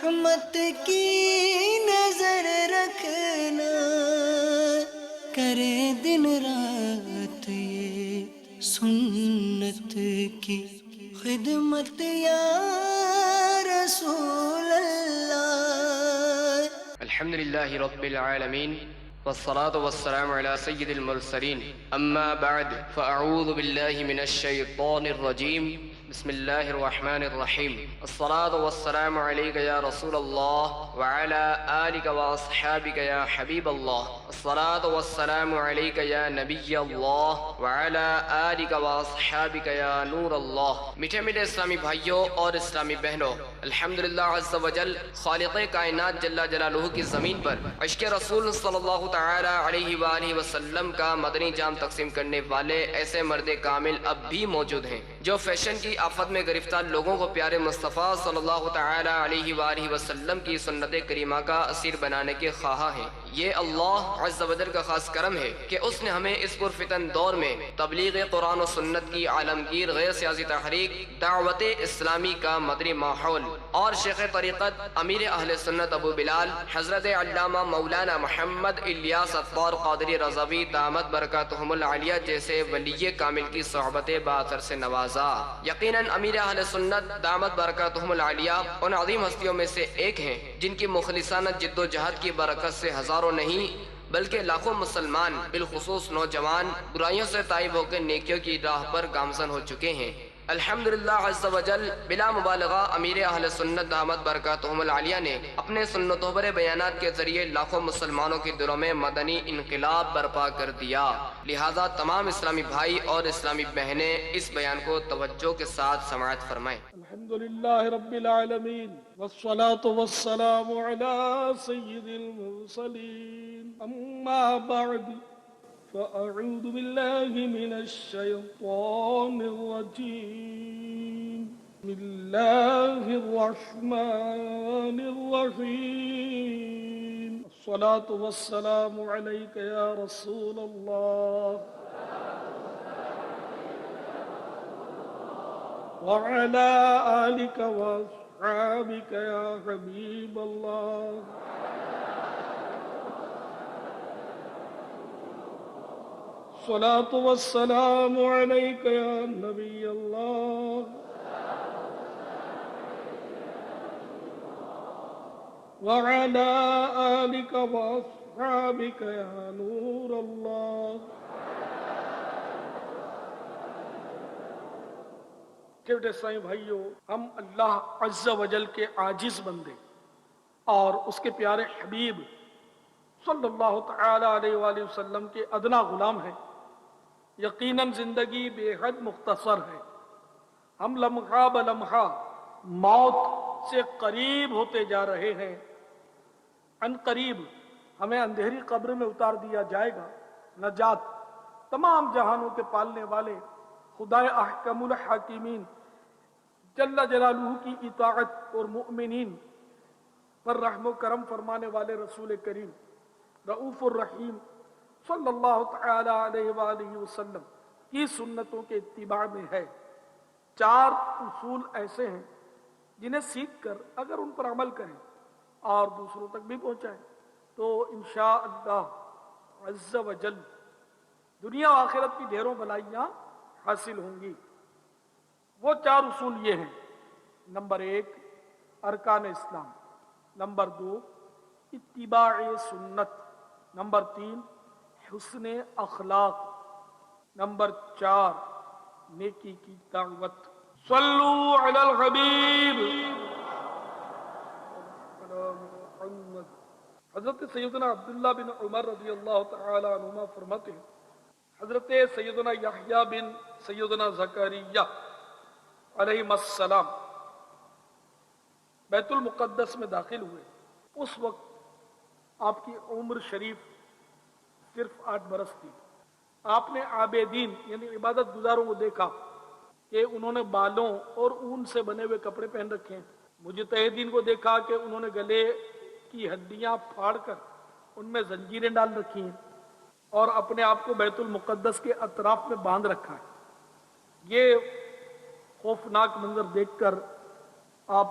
رحمت کی نظر رکھنا، کرے دن رات یہ سنت کی خدمت یا رسول اللہ۔ الحمد لله رب العالمين والصلاة والسلام على سيد المرسلين، أما بعد فأعوذ بالله من الشيطان الرجيم، بسم الله الرحمن الرحيم، الصلاة والسلام عليك يا رسول الله وعلى آلك وأصحابك يا حبيب الله، الصلاة والسلام عليك يا نبي الله وعلى آلك وأصحابك يا نور الله۔ میٹھے میٹھے اسلامی بھائیوں اور اسلامی بہنوں، الحمدللہ عز وجل خالق کائنات جل جلالہ کی زمین پر عشق رسول صلی اللہ تعالی علیہ وآلہ وسلم کا مدنی جام تقسیم کرنے والے ایسے مرد کامل اب بھی موجود ہیں جو فیشن کی آفت میں گرفتار لوگوں کو پیارے مصطفیٰ صلی اللہ تعالی علیہ وآلہ وسلم کی سنت کریمہ کا اسیر بنانے کے خواہاں ہیں۔ یہ اللہ عز و جل کا خاص کرم ہے کہ اس نے ہمیں اس پرفتن دور میں تبلیغ قرآن و سنت کی عالمگیر غیر سیاسی تحریک دعوت اسلامی کا مدنی ماحول اور شیخ طریقت امیر اہل سنت ابو بلال حضرت علامہ مولانا محمد الیاس عطار قادری رضوی دامت برکاتہم العالیہ جیسے ولی کامل کی صحبت باثر سے نوازا۔ یقیناً امیر اہل سنت دامت برکاتہم العالیہ ان عظیم ہستیوں میں سے ایک ہیں جن کی مخلصانہ جد و جہد کی برکت سے ہزاروں نہیں بلکہ لاکھوں مسلمان بالخصوص نوجوان برائیوں سے تائب ہو کے نیکیوں کی راہ پر گامزن ہو چکے ہیں۔ الحمدللہ عز و جل بلا مبالغہ امیر اہل سنت دامت برکاتہم العالیہ نے اپنے سنتوبر بیانات کے ذریعے لاکھوں مسلمانوں کے دلوں میں مدنی انقلاب برپا کر دیا۔ لہذا تمام اسلامی بھائی اور اسلامی بہنیں اس بیان کو توجہ کے ساتھ سماعت فرمائیں۔ الحمدللہ رب العالمین والصلاة والسلام علی سید المرسلین، اما بعد فأعوذ بالله من الشيطان الرجيم، بسم الله الرحمن الرحيم، الصلاة والسلام عليك يا رسول الله وعلى آلك وأصحابك يا حبيب الله، الصلاة والسلام عليك يا نبي الله وعلى آلك وأصحابك يا نور الله۔ چھوٹے سائیں بھائیو، ہم اللہ عز و جل کے عاجز بندے اور اس کے پیارے حبیب صلی اللہ تعالی علیہ وآلہ وسلم کے ادنا غلام ہیں۔ یقیناً زندگی بے حد مختصر ہے، ہم لمحہ بلمحہ موت سے قریب ہوتے جا رہے ہیں۔ ان قریب ہمیں اندھیری قبر میں اتار دیا جائے گا۔ نجات تمام جہانوں کے پالنے والے خدائے احکم الحاکمین جل جلالہ کی اطاعت اور مؤمنین پر رحم و کرم فرمانے والے رسول کریم رؤوف الرحیم صلی اللہ تعالی علیہ وآلہ وسلم کی سنتوں کے اتباع میں ہے۔ 4 اصول ایسے ہیں جنہیں سیکھ کر اگر ان پر عمل کریں اور دوسروں تک بھی پہنچائیں تو انشاءاللہ عز و جل دنیا و آخرت کی ڈھیروں بھلائیاں حاصل ہوں گی۔ وہ 4 اصول یہ ہیں: نمبر 1 ارکان اسلام، نمبر 2 اتباع سنت، نمبر 3 حسن اخلاق، نمبر 4 نیکی کی دعوت۔ صلو علی الحبیب محمد۔ حضرت سیدنا عبداللہ بن عمر رضی اللہ تعالی عنہما فرماتے ہیں، حضرت سیدنا یحییٰ بن سیدنا زکریا علیہ السلام بیت المقدس میں داخل ہوئے۔ اس وقت آپ کی عمر شریف صرف 8 برس تھی۔ آپ نے عابدین یعنی عبادت گزاروں کو دیکھا کہ انہوں نے بالوں اور اون سے بنے ہوئے کپڑے پہن رکھے ہیں۔ مجتہدین کو دیکھا کہ انہوں نے گلے کی ہڈیاں پھاڑ کر ان میں زنجیریں ڈال رکھی ہیں اور اپنے آپ کو بیت المقدس کے اطراف میں باندھ رکھا ہے۔ یہ خوفناک منظر دیکھ کر آپ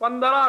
15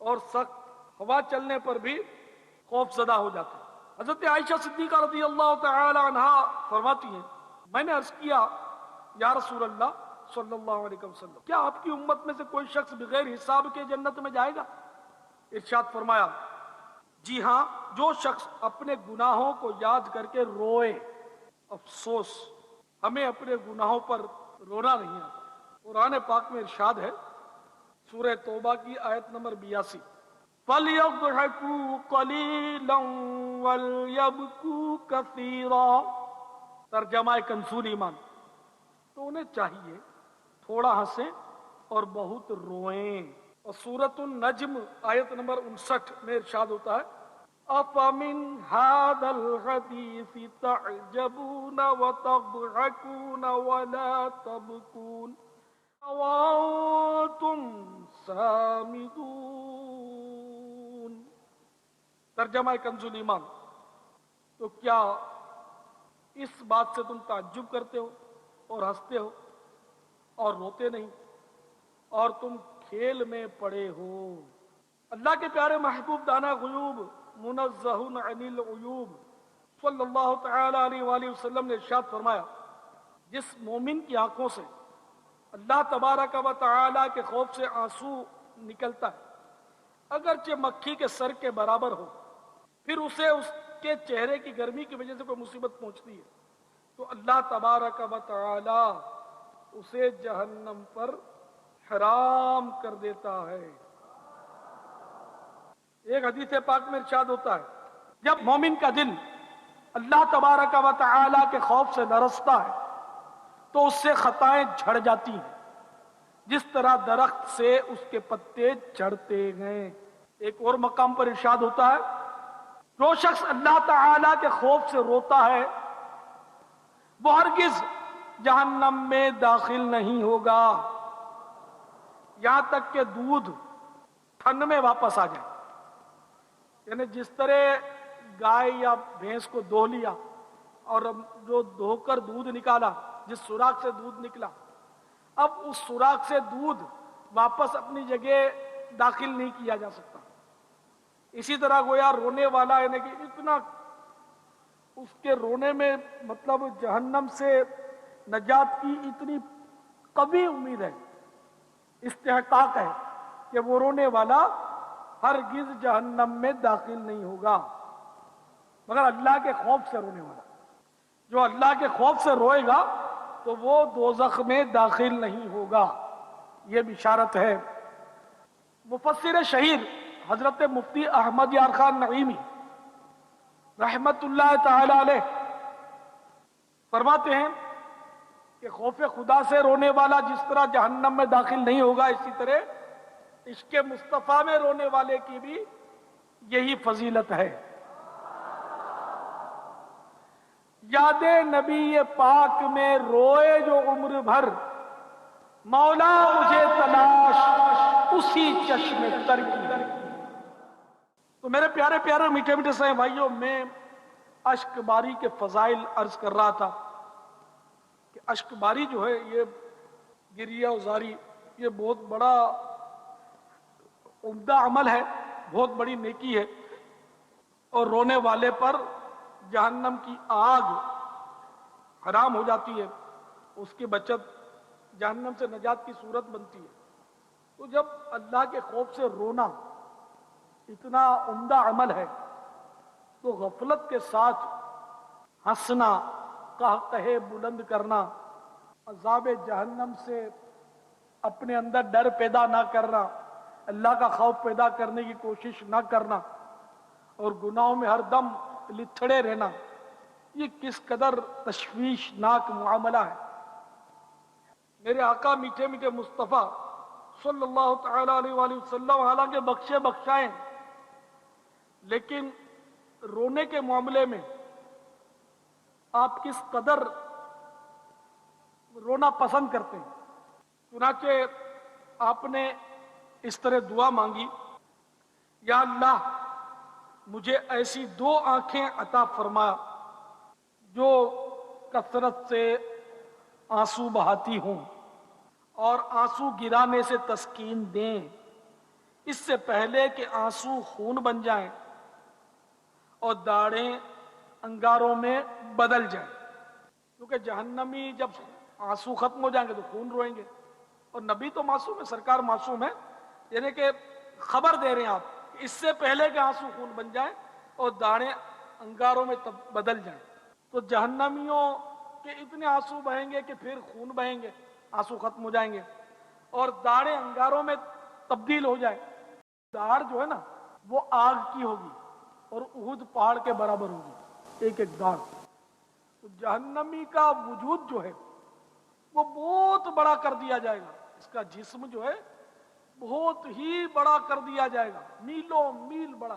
اور سخت ہوا چلنے پر بھی خوف زدہ ہو جاتے ہیں۔ حضرت عائشہ صدیقہ رضی اللہ تعالی عنہا فرماتی ہیں میں نے عرض کیا یا رسول اللہ صلی اللہ علیہ وسلم کیا آپ کی امت میں سے کوئی شخص بغیر حساب کے جنت میں جائے گا؟ ارشاد فرمایا جی ہاں، جو شخص اپنے گناہوں کو یاد کر کے روئے۔ افسوس ہمیں اپنے گناہوں پر رونا نہیں آتا۔ قرآن پاک میں ارشاد ہے سورہ توبہ کی آیت نمبر 82 فَلْيَضْحَكُوا قَلِيلًا وَلْيَبْكُوا كَثِيرًا، ترجمہ کنزُ ایمان، تو انہیں چاہیے تھوڑا ہنسیں اور بہت روئیں۔ اور سورۃ النجم آیت نمبر 59 میں ارشاد ہوتا ہے أَفَمِنْ هَذَا الْحَدِيثِ تَعْجَبُونَ وَتَضْحَكُونَ وَلَا تَبْكُونَ وَأَنْتُمْ سَامِدُونَ۔ ترجمہ کنزُ ایمان، تو کیا اس بات سے تم تعجب کرتے ہو اور ہنستے ہو اور روتے نہیں، اور تم کھیل میں پڑے ہو؟ اللہ کے پیارے محبوب دانا غیوب منزہ عن العیوب صلی اللہ تعالی علیہ وآلہ وسلم نے ارشاد فرمایا جس مومن کی آنکھوں سے اللہ تبارک و تعالی کے خوف سے آنسو نکلتا ہے اگرچہ مکھی کے سر کے برابر ہو، پھر اسے اس کے چہرے کی گرمی کی وجہ سے کوئی مصیبت پہنچتی ہے تو اللہ تبارک و تعالی اسے جہنم پر حرام کر دیتا ہے۔ ایک حدیث پاک میں ارشاد ہوتا ہے جب مومن کا دل اللہ تبارک و تعالی کے خوف سے لرزتا ہے تو اس سے خطائیں جھڑ جاتی ہیں جس طرح درخت سے اس کے پتے جھڑتے ہیں۔ ایک اور مقام پر ارشاد ہوتا ہے جو شخص اللہ تعالی کے خوف سے روتا ہے وہ ہرگز جہنم میں داخل نہیں ہوگا یہاں تک کہ دودھ تھن میں واپس آ جائے۔ یعنی جس طرح گائے یا بھینس کو دو لیا اور جو دھو کر دودھ نکالا، جس سوراخ سے دودھ نکلا، اب اس سوراخ سے دودھ واپس اپنی جگہ داخل نہیں کیا جا سکتا۔ اسی طرح گویا رونے والا یعنی کہ اتنا اس کے رونے میں مطلب جہنم سے نجات کی اتنی قوی امید ہے، استحقاق ہے کہ وہ رونے والا ہرگز جہنم میں داخل نہیں ہوگا مگر اللہ کے خوف سے رونے والا۔ جو اللہ کے خوف سے روئے گا تو وہ دوزخ میں داخل نہیں ہوگا، یہ بشارت ہے۔ مفسر شہیر حضرت مفتی احمد یار خان نعیمی رحمت اللہ تعالی علیہ فرماتے ہیں کہ خوف خدا سے رونے والا جس طرح جہنم میں داخل نہیں ہوگا، اسی طرح عشق مصطفیٰ میں رونے والے کی بھی یہی فضیلت ہے۔ یاد نبی پاک میں روئے جو عمر بھر، مولا مجھے تلاش اسی چشم تر کی۔ تو میرے پیارے پیارے میٹھے میٹھے سے بھائیوں، میں اشک باری کے فضائل عرض کر رہا تھا کہ اشک باری جو ہے یہ گریہ وزاری یہ بہت بڑا عمدہ عمل ہے، بہت بڑی نیکی ہے، اور رونے والے پر جہنم کی آگ حرام ہو جاتی ہے، اس کی بچت جہنم سے نجات کی صورت بنتی ہے۔ تو جب اللہ کے خوف سے رونا اتنا عمدہ عمل ہے تو غفلت کے ساتھ ہنسنا، قہقہے بلند کرنا، عذاب جہنم سے اپنے اندر ڈر پیدا نہ کرنا، اللہ کا خوف پیدا کرنے کی کوشش نہ کرنا اور گناہوں میں ہر دم لتھڑے رہنا، یہ کس قدر تشویشناک معاملہ ہے۔ میرے آقا میٹھے میٹھے مصطفیٰ صلی اللہ تعالی علیہ وآلہ وسلم حالانکہ بخشے بخشائیں لیکن رونے کے معاملے میں آپ کس قدر رونا پسند کرتے ہیں۔ چنانچہ آپ نے اس طرح دعا مانگی، یا اللہ مجھے ایسی دو آنکھیں عطا فرما جو کثرت سے آنسو بہاتی ہوں اور آنسو گرانے سے تسکین دیں، اس سے پہلے کہ آنسو خون بن جائیں اور داڑھیں انگاروں میں بدل جائیں. کیونکہ جہنمی جب آنسو ختم ہو جائیں گے تو خون روئیں گے، اور نبی تو معصوم ہے، سرکار معصوم ہے، یعنی کہ خبر دے رہے ہیں آپ کہ اس سے پہلے کہ آنسو خون بن جائیں اور داڑھیں انگاروں میں بدل جائیں. تو جہنمیوں کے اتنے آنسو بہیں گے کہ پھر خون بہیں گے، آنسو ختم ہو جائیں گے، اور داڑھیں انگاروں میں تبدیل ہو جائیں. داڑھ جو ہے نا وہ آگ کی ہوگی اور احد پہاڑ کے برابر ہوگی ایک ایک داڑھ. تو جہنمی کا وجود جو ہے وہ بہت بڑا کر دیا جائے گا، اس کا جسم جو ہے بہت ہی بڑا کر دیا جائے گا، میلوں میل بڑا،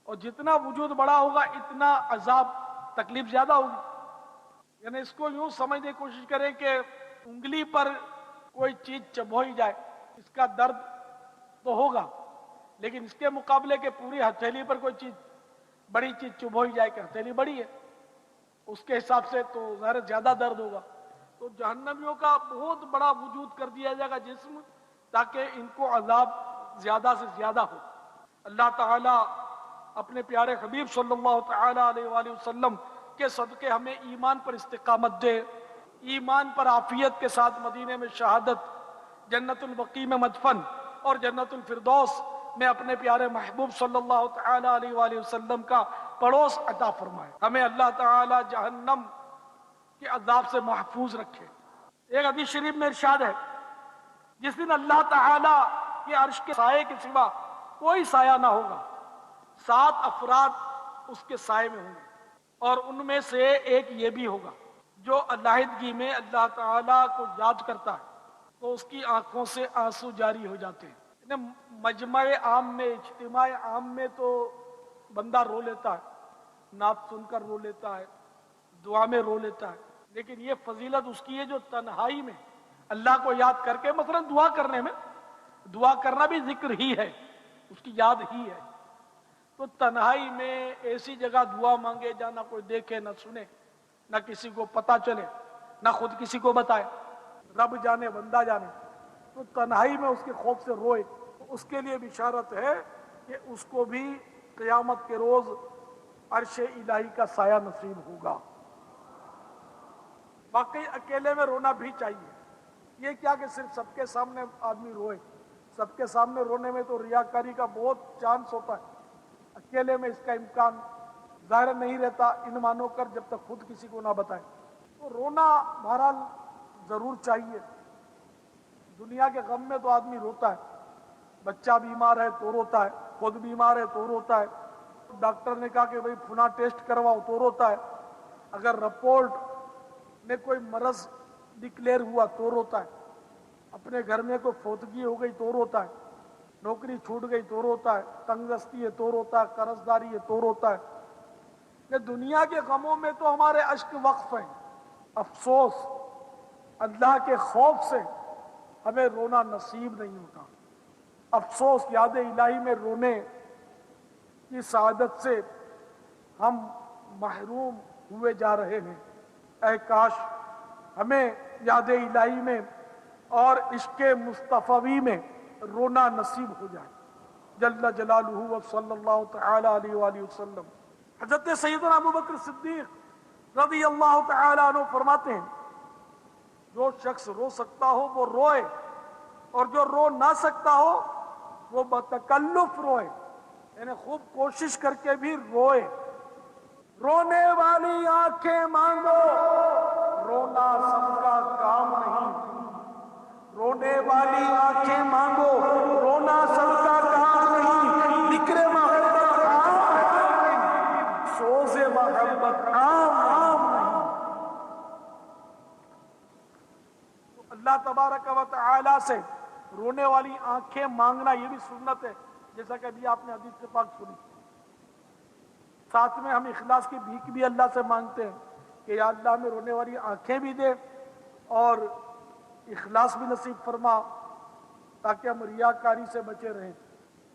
اور جتنا وجود بڑا ہوگا اتنا عذاب تکلیف زیادہ ہوگی. یعنی اس کو یوں سمجھنے کی کوشش کریں کہ انگلی پر کوئی چیز چبھوئی جائے، اس کا درد تو ہوگا، لیکن اس کے مقابلے کے پوری ہتھیلی پر کوئی چیز بڑی چیز چبھوئی جائے کہ ہتھیلی بڑی ہے، اس کے حساب سے تو ظاہر زیادہ درد ہوگا. تو جہنمیوں کا بہت بڑا وجود کر دیا جائے گا جسم، تاکہ ان کو عذاب زیادہ سے زیادہ ہو. اللہ تعالی اپنے پیارے حبیب صلی اللہ تعالی علیہ وآلہ وسلم کے صدقے ہمیں ایمان پر استقامت دے، ایمان پر عافیت کے ساتھ مدینے میں شہادت، جنت البقیع میں مدفن اور جنت الفردوس میں اپنے پیارے محبوب صلی اللہ تعالی علیہ وآلہ وسلم کا پڑوس عطا فرمائے. ہمیں اللہ تعالی جہنم کے عذاب سے محفوظ رکھے. ایک حدیث شریف میں ارشاد ہے، جس دن اللہ تعالی کے عرش کے سائے کے سوا کوئی سایہ نہ ہوگا، 7 افراد اس کے سائے میں ہوں گے، اور ان میں سے ایک یہ بھی ہوگا جو علیحدگی میں اللہ تعالی کو یاد کرتا ہے تو اس کی آنکھوں سے آنسو جاری ہو جاتے ہیں. مجمع عام میں، اجتماع عام میں تو بندہ رو لیتا ہے، نعت سن کر رو لیتا ہے، دعا میں رو لیتا ہے، لیکن یہ فضیلت اس کی ہے جو تنہائی میں اللہ کو یاد کر کے، مثلا دعا کرنے میں، دعا کرنا بھی ذکر ہی ہے، اس کی یاد ہی ہے. تو تنہائی میں ایسی جگہ دعا مانگے جہاں نہ کوئی دیکھے نہ سنے، نہ کسی کو پتا چلے، نہ خود کسی کو بتائے، رب جانے بندہ جانے، تو تنہائی میں اس کے خوف سے روئے، تو اس کے لیے بشارت ہے کہ اس کو بھی قیامت کے روز عرش الہی کا سایہ نصیب ہوگا. واقعی اکیلے میں رونا بھی چاہیے. یہ کیا کہ صرف سب کے سامنے آدمی روئے، سب کے سامنے رونے میں تو ریاکاری کا بہت چانس ہوتا ہے، اکیلے میں اس کا امکان ظاہر نہیں رہتا ان مانو کر جب تک خود کسی کو نہ بتائے. تو رونا بہرحال ضرور چاہیے. دنیا کے غم میں تو آدمی روتا ہے، بچہ بیمار ہے تو روتا ہے، خود بیمار ہے تو روتا ہے، ڈاکٹر نے کہا کہ بھئی فلاں ٹیسٹ کرواؤ تو روتا ہے، اگر رپورٹ میں کوئی مرض ڈکلیئر ہوا تو روتا ہے، اپنے گھر میں کوئی فوتگی ہو گئی تو روتا ہے، نوکری چھوٹ گئی تو روتا ہے، تنگ دستی ہے تو روتا ہے، قرض داری ہے تو روتا ہے. کہ دنیا کے غموں میں تو ہمارے اشک وقف ہیں، افسوس اللہ کے خوف سے ہمیں رونا نصیب نہیں ہوتا. افسوس یاد الہی میں رونے کی سعادت سے ہم محروم ہوئے جا رہے ہیں. اے کاش ہمیں یاد الہی میں اور عشق مصطفی میں رونا نصیب ہو جائے. جل جلالہ و صلی اللہ تعالی علیہ وآلہ وسلم. حضرت سیدنا ابوبکر صدیق رضی اللہ تعالی عنہ فرماتے ہیں، جو شخص رو سکتا ہو وہ روئے، اور جو رو نہ سکتا ہو وہ بتکلف روئے، یعنی خوب کوشش کر کے بھی روئے. رونے والی آنکھیں مانگو، رونا سب کا کام نہیں. رونے والی آنکھیں مانگو، رونا سب کا کام نہیں. ذکر محبت عام ہے، سوز محبت عام نہیں. اللہ تبارک و تعالی سے رونے والی آنکھیں مانگنا یہ بھی سنت ہے، جیسا کہ ابھی آپ نے حدیث پاک سنی. ساتھ میں ہم اخلاص کی بھیک بھی اللہ سے مانگتے ہیں کہ یا اللہ ہمیں رونے والی آنکھیں بھی دے اور اخلاص بھی نصیب فرما، تاکہ ہم ریاکاری سے بچے رہیں.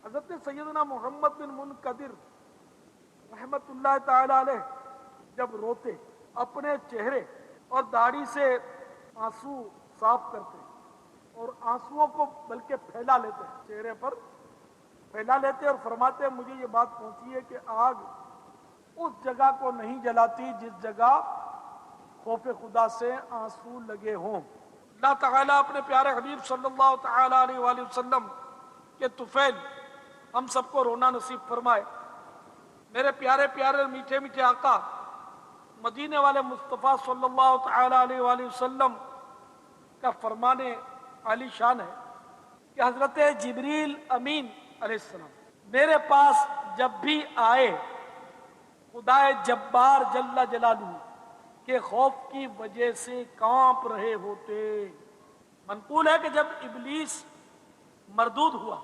حضرت سیدنا محمد بن منقدر رحمت اللہ تعالی علیہ جب روتے اپنے چہرے اور داڑھی سے آنسو صاف کرتے اور آنسوؤں کو بلکہ پھیلا لیتے چہرے پر، پھیلا لیتے اور فرماتے مجھے یہ بات پہنچی ہے کہ آگ اس جگہ کو نہیں جلاتی جس جگہ خوف خدا سے آنسو لگے ہوں۔ اللہ تعالیٰ اپنے پیارے حبیب صلی اللہ تعالیٰ علیہ وآلہ وسلم کے طفیل ہم سب کو رونا نصیب فرمائے۔ میرے پیارے پیارے میٹھے میٹھے آقا مدینے والے مصطفیٰ صلی اللہ تعالیٰ علیہ وآلہ وسلم کا فرمان عالی شان ہے کہ حضرت جبریل امین علیہ السلام میرے پاس جب بھی آئے خدا جبار جل جلالہ کے خوف کی وجہ سے کانپ رہے ہوتے۔ منقول ہے کہ جب ابلیس مردود ہوا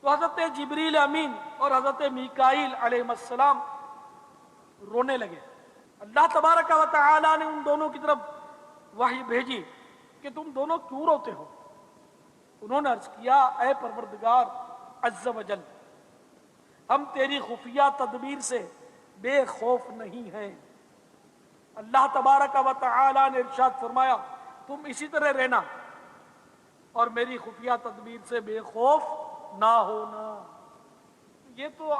تو حضرت جبریل امین اور حضرت میکائیل علیہ السلام رونے لگے۔ اللہ تبارک و تعالی نے ان دونوں کی طرف وحی بھیجی کہ تم دونوں کیوں روتے ہو؟ انہوں نے عرض کیا اے پروردگار عز و جل، ہم تیری خفیہ تدبیر سے بے خوف نہیں ہیں۔ اللہ تبارک و تعالی نے ارشاد فرمایا تم اسی طرح رہنا اور میری خفیہ تدبیر سے بے خوف نہ ہونا۔ یہ تو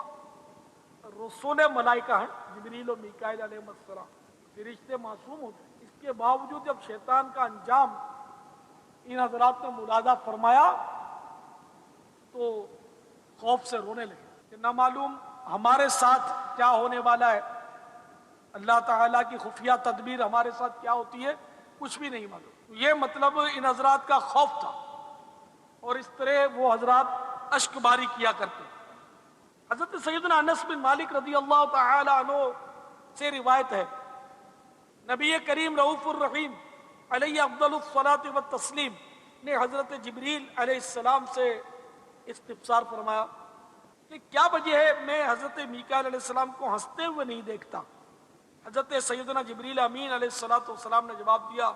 رسول ملائکہ ہیں، جبریل و میکائیل علیہ السلام، فرشتے معصوم ہوتے ہیں۔ اس کے باوجود جب شیطان کا انجام ان حضرات نے ملاحظہ فرمایا تو خوف سے رونے لگے کہ نہ معلوم ہمارے ساتھ کیا ہونے والا ہے، اللہ تعالیٰ کی خفیہ تدبیر ہمارے ساتھ کیا ہوتی ہے کچھ بھی نہیں معلوم۔ یہ مطلب ان حضرات کا خوف تھا، اور اس طرح وہ حضرات اشک باری کیا کرتے۔ حضرت سیدنا انس بن مالک رضی اللہ تعالی عنہ سے روایت ہے، نبی کریم رؤوف الرحیم علیہ افضل الصلاۃ والتسلیم نے حضرت جبریل علیہ السلام سے استفسار فرمایا کہ کیا وجہ ہے میں حضرت میکائیل علیہ السلام کو ہنستے ہوئے نہیں دیکھتا؟ حضرت سیدنا جبریل امین علیہ السلام نے جواب دیا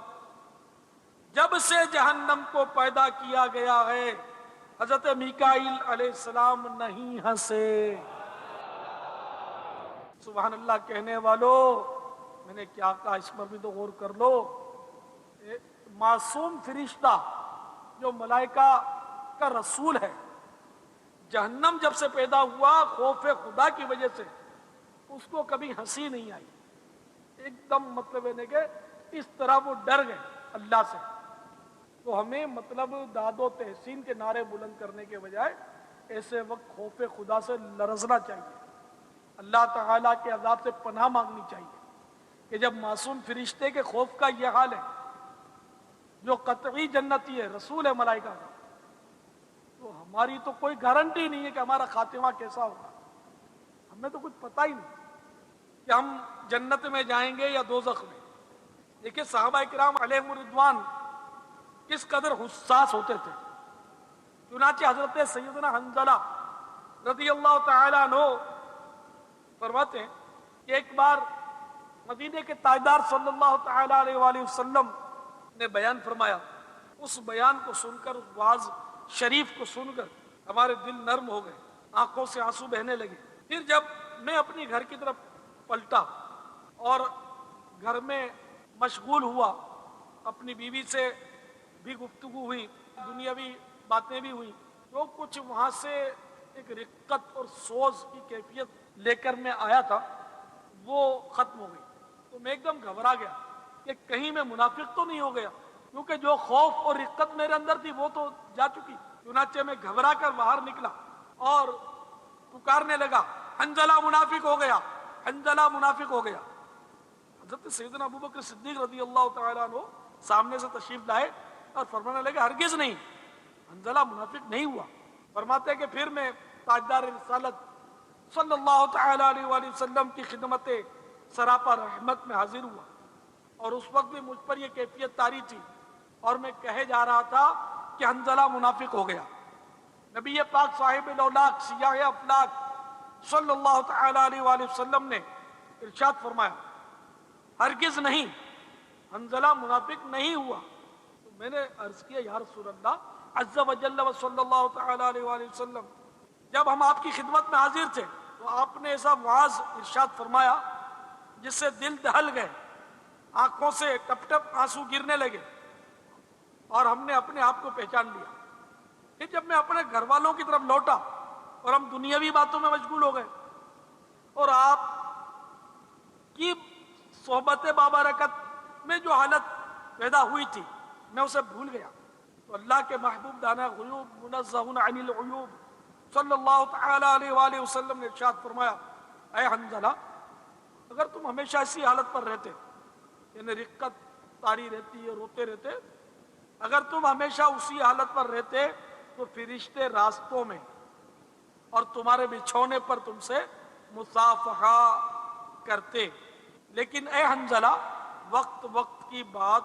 جب سے جہنم کو پیدا کیا گیا ہے حضرت میکائیل علیہ السلام نہیں ہنسے۔ سبحان اللہ کہنے والو، میں نے کیا کہا اس پر بھی تو غور کر لو۔ معصوم فرشتہ جو ملائکہ کا رسول ہے، جہنم جب سے پیدا ہوا خوف خدا کی وجہ سے اس کو کبھی ہنسی نہیں آئی، ایک دم مطلب ہے کہ اس طرح وہ ڈر گئے اللہ سے۔ تو ہمیں مطلب داد و تحسین کے نعرے بلند کرنے کے بجائے ایسے وقت خوف خدا سے لرزنا چاہیے، اللہ تعالیٰ کے عذاب سے پناہ مانگنی چاہیے کہ جب معصوم فرشتے کے خوف کا یہ حال ہے جو قطعی جنتی ہے، رسول ہے ملائکہ کا، تو ہماری تو کوئی گارنٹی نہیں ہے کہ ہمارا خاتمہ کیسا ہوگا۔ ہمیں تو کچھ پتہ ہی نہیں کہ ہم جنت میں جائیں گے یا دوزخ میں۔ دیکھیں صحابہ کرام علیہم الرضوان کس قدر حساس ہوتے تھے۔ چنانچہ حضرت سیدنا حنظلہ رضی اللہ تعالیٰ عنہ فرماتے ہیں کہ ایک بار مدینے کے تاجدار صلی اللہ تعالیٰ علیہ وآلہ وسلم نے بیان فرمایا، اس بیان کو سن کر، اس واعظ شریف کو سن کر ہمارے دل نرم ہو گئے، آنکھوں سے آنسو بہنے لگے۔ پھر جب میں اپنی گھر کی طرف پلٹا اور گھر میں مشغول ہوا، اپنی بیوی سے بھی گفتگو ہوئی، دنیاوی باتیں بھی ہوئی، جو کچھ وہاں سے ایک رقت اور سوز کی کیفیت لے کر میں آیا تھا وہ ختم ہو گئی۔ تو میں ایک دم گھبرا گیا کہ کہیں میں منافق تو نہیں ہو گیا، کیونکہ جو خوف اور رقت میرے اندر تھی وہ تو جا چکی۔ چنانچہ میں گھبرا کر باہر نکلا اور پکارنے لگا حنظلہ منافق ہو گیا، حنظلہ منافق ہو گیا۔ حضرت سیدنا ابوبکر صدیق رضی اللہ تعالیٰ عنہ سامنے سے تشریف لائے اور فرمانے لگے ہرگز نہیں، حنظلہ منافق نہیں ہوا۔ فرماتے ہیں کہ پھر میں تاجدار رسالت صلی اللہ تعالیٰ علیہ وآلہ وسلم کی خدمت سراپا رحمت میں حاضر ہوا، اور اس وقت بھی مجھ پر یہ کیفیت طاری تھی اور میں کہے جا رہا تھا کہ حنظلہ منافق ہو گیا۔ نبی پاک صاحب الاولاق سیاہ افلاق صلی اللہ تعالیٰ علیہ وآلہ وسلم نے ارشاد فرمایا ہرگز نہیں، حنظلہ منافق نہیں ہوا۔ تو میں نے عرض کیا یا رسول اللہ عز و جل و صلی اللہ تعالیٰ علیہ وآلہ وسلم، جب ہم آپ کی خدمت میں حاضر تھے تو آپ نے ایسا واعظ ارشاد فرمایا جس سے دل دہل گئے، آنکھوں سے ٹپ ٹپ آنسو گرنے لگے، اور ہم نے اپنے آپ کو پہچان لیا۔ پھر جب میں اپنے گھر والوں کی طرف لوٹا اور ہم دنیاوی باتوں میں مشغول ہو گئے، اور آپ کی صحبت بابرکت میں جو حالت پیدا ہوئی تھی میں اسے بھول گیا۔ تو اللہ کے محبوب دانا غیوب منزہ عن العیوب صلی اللہ تعالی علیہ وآلہ وسلم نے ارشاد فرمایا، اے حنظلہ اگر تم ہمیشہ اسی حالت پر رہتے، یعنی رقت طاری رہتی ہے، روتے رہتے، اگر تم ہمیشہ اسی حالت پر رہتے تو فرشتے راستوں میں اور تمہارے بچھونے پر تم سے مصافحہ کرتے، لیکن اے حنظلہ وقت وقت کی بات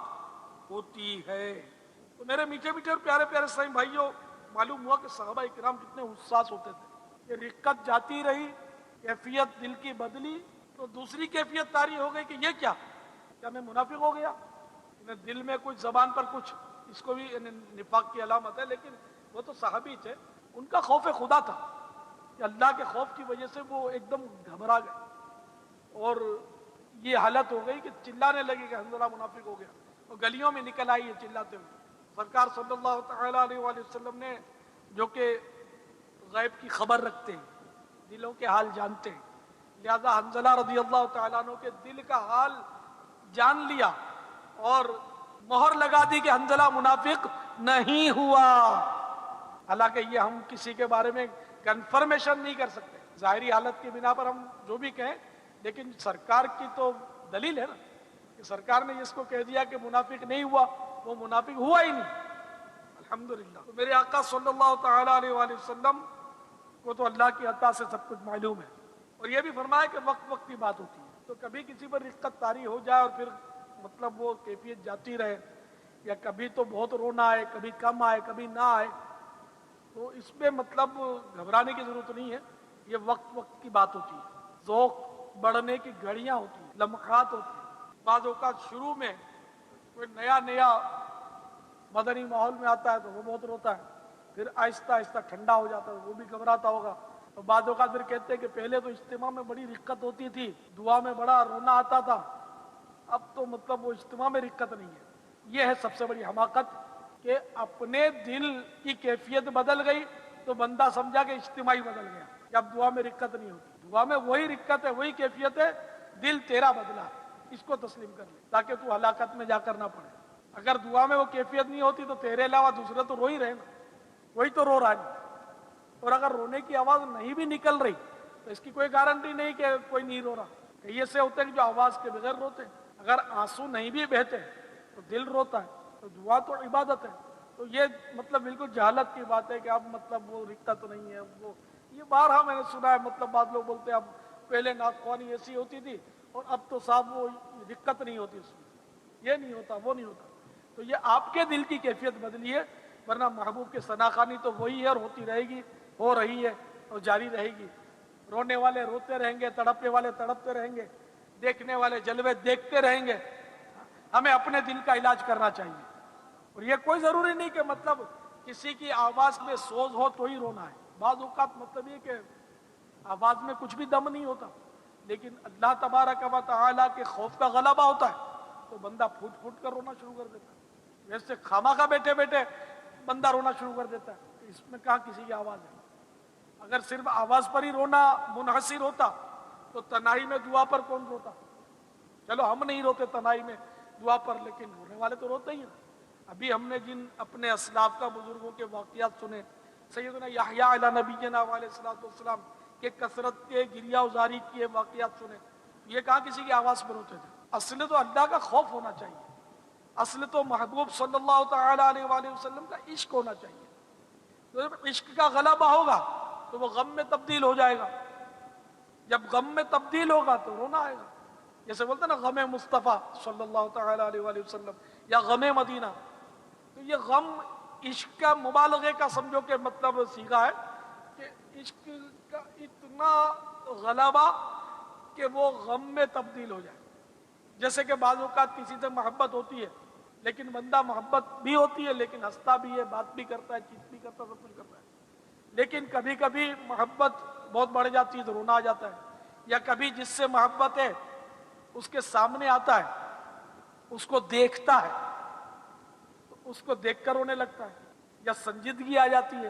ہوتی ہے۔ تو میرے میٹھے میٹھے اور پیارے پیارے اسلامی بھائیوں، معلوم ہوا کہ صحابہ کرام کتنے حساس ہوتے تھے۔ یہ رقت جاتی رہی، کیفیت دل کی بدلی تو دوسری کیفیت طاری ہو گئی کہ یہ کیا میں منافق ہو گیا؟ دل میں کچھ، زبان پر کچھ، اس کو بھی نفاق کی علامت ہے، لیکن وہ تو صحابی تھے، ان کا خوف خدا تھا کہ اللہ کے خوف کی وجہ سے وہ ایک دم گھبرا گئے اور یہ حالت ہو گئی کہ چلانے لگے کہ حنظلہ منافق ہو گیا، اور گلیوں میں نکل آئی ہے چلاتے ہوئے۔ سرکار صلی اللہ تعالی علیہ وآلہ وسلم نے، جو کہ غیب کی خبر رکھتے ہیں، دلوں کے حال جانتے ہیں، لہذا حنظلہ رضی اللہ تعالیٰ عنہ کے دل کا حال جان لیا اور مہر لگا دی کہ حنظلہ منافق نہیں ہوا۔ حالانکہ یہ ہم کسی کے بارے میں کنفرمیشن نہیں کر سکتے، ظاہری حالت کی بنا پر ہم جو بھی کہیں، لیکن سرکار کی تو دلیل ہے نا کہ سرکار نے جس کو کہہ دیا کہ منافق نہیں ہوا، وہ منافق ہوا ہی نہیں، الحمدللہ۔ تو میرے آقا صلی اللہ تعالی علیہ وآلہ وسلم کو تو اللہ کی عطا سے سب کچھ معلوم ہے، اور یہ بھی فرمایا کہ وقت وقت کی بات ہوتی ہے۔ تو کبھی کسی پر رقت طاری ہو جائے اور پھر مطلب وہ کیفیت جاتی رہے، یا کبھی تو بہت رونا آئے، کبھی کم آئے، کبھی نہ آئے، تو اس میں مطلب گھبرانے کی ضرورت نہیں ہے، یہ وقت وقت کی بات ہوتی ہے۔ ذوق بڑھنے کی گھڑیاں ہوتی ہیں، لمحات ہوتی ہیں۔ بعض اوقات شروع میں کوئی نیا مدنی ماحول میں آتا ہے تو وہ بہت روتا ہے، پھر آہستہ آہستہ ٹھنڈا ہو جاتا ہے، وہ بھی گھبراتا ہوگا۔ اور بعض اوقات پھر کہتے ہیں کہ پہلے تو اجتماع میں بڑی رقت ہوتی تھی، دعا میں بڑا رونا آتا تھا، اب تو مطلب وہ اجتماع میں رقت نہیں ہے۔ یہ ہے سب سے بڑی حماقت کہ اپنے دل کی کیفیت بدل گئی تو بندہ سمجھا کہ اجتماعی بدل گیا، کہ اب دعا میں رقت نہیں ہوتی۔ دعا میں وہی رقت ہے، وہی کیفیت ہے، دل تیرا بدلا، اس کو تسلیم کر لے تاکہ تو ہلاکت میں جا کر نہ پڑے۔ اگر دعا میں وہ کیفیت نہیں ہوتی تو تیرے علاوہ دوسرے تو رو ہی رہے نا، وہی تو رو رہا ہے، اور اگر رونے کی آواز نہیں بھی نکل رہی تو اس کی کوئی گارنٹی نہیں کہ کوئی نہیں رو رہا۔ یہ سے ہوتے ہیں کہ جو آواز کے بغیر روتے ہیں، اگر آنسو نہیں بھی بہتے تو دل روتا ہے، تو دعا تو عبادت ہے۔ تو یہ مطلب بالکل جہالت کی بات ہے کہ اب مطلب وہ رقت نہیں ہے، وہ یہ بارہا میں نے سنا ہے، مطلب بعض لوگ بولتے ہیں اب پہلے نعت خوانی ایسی ہوتی تھی اور اب تو صاحب وہ رقت نہیں ہوتی اس میں، یہ نہیں ہوتا، وہ نہیں ہوتا۔ تو یہ آپ کے دل کی کیفیت بدلی ہے، ورنہ محبوب کے ثناخوانی تو وہی ہے اور ہوتی رہے گی، ہو رہی ہے اور جاری رہے گی۔ رونے والے روتے رہیں گے، تڑپنے والے تڑپتے رہیں گے، دیکھنے والے جلوے دیکھتے رہیں گے۔ ہمیں اپنے دل کا علاج کرنا چاہیے، اور یہ کوئی ضروری نہیں کہ مطلب کسی کی آواز میں سوز ہو تو ہی رونا ہے۔ بعض اوقات مطلب یہ کہ آواز میں کچھ بھی دم نہیں ہوتا، لیکن اللہ تبارک و تعالیٰ کے خوف کا غلبہ ہوتا ہے تو بندہ پھوٹ پھوٹ کر رونا شروع کر دیتا ہے۔ ویسے خامخواہ بیٹھے بیٹھے بندہ رونا شروع کر دیتا ہے، اس میں کہاں کسی کی آواز ہے۔ اگر صرف آواز پر ہی رونا منحصر ہوتا تو تنہائی میں دعا پر کون روتا؟ چلو ہم نہیں روتے تنہائی میں دعا پر، لیکن رونے والے تو روتے ہی ہیں۔ ابھی ہم نے جن اپنے اسلاف کا بزرگوں کے واقعات سنے، سیدنا یحییٰ علیہ نبینا علیہ السلام کے کثرت کے گریہ وزاری کے واقعات سنے، یہ کہاں کسی کی آواز پر ہوتے تھے۔ اصل تو اللہ کا خوف ہونا چاہیے، اصل تو محبوب صلی اللہ تعالی علیہ وآلہ وسلم کا عشق ہونا چاہیے۔ تو جب عشق کا غلبہ ہوگا تو وہ غم میں تبدیل ہو جائے گا، جب غم میں تبدیل ہوگا تو رونا آئے گا۔ جیسے بولتے ہیں نا غم مصطفیٰ صلی اللہ تعالی علیہ وآلہ وسلم یا غم مدینہ، تو یہ غم عشق کا مبالغے کا سمجھو کہ مطلب سیگا ہے کہ عشق کا اتنا غلبہ کہ وہ غم میں تبدیل ہو جائے۔ جیسے کہ بعض اوقات کسی سے محبت ہوتی ہے، لیکن بندہ محبت بھی ہوتی ہے لیکن ہنستا بھی ہے، بات بھی کرتا ہے، چیت بھی کرتا ہے، سب کچھ کرتا ہے، لیکن کبھی کبھی محبت بہت بڑھ جاتی ہے تو رونا آ جاتا ہے، یا کبھی جس سے محبت ہے اس کے سامنے آتا ہے، اس کو دیکھتا ہے تو اس کو دیکھ کر رونے لگتا ہے، یا سنجیدگی آ جاتی ہے،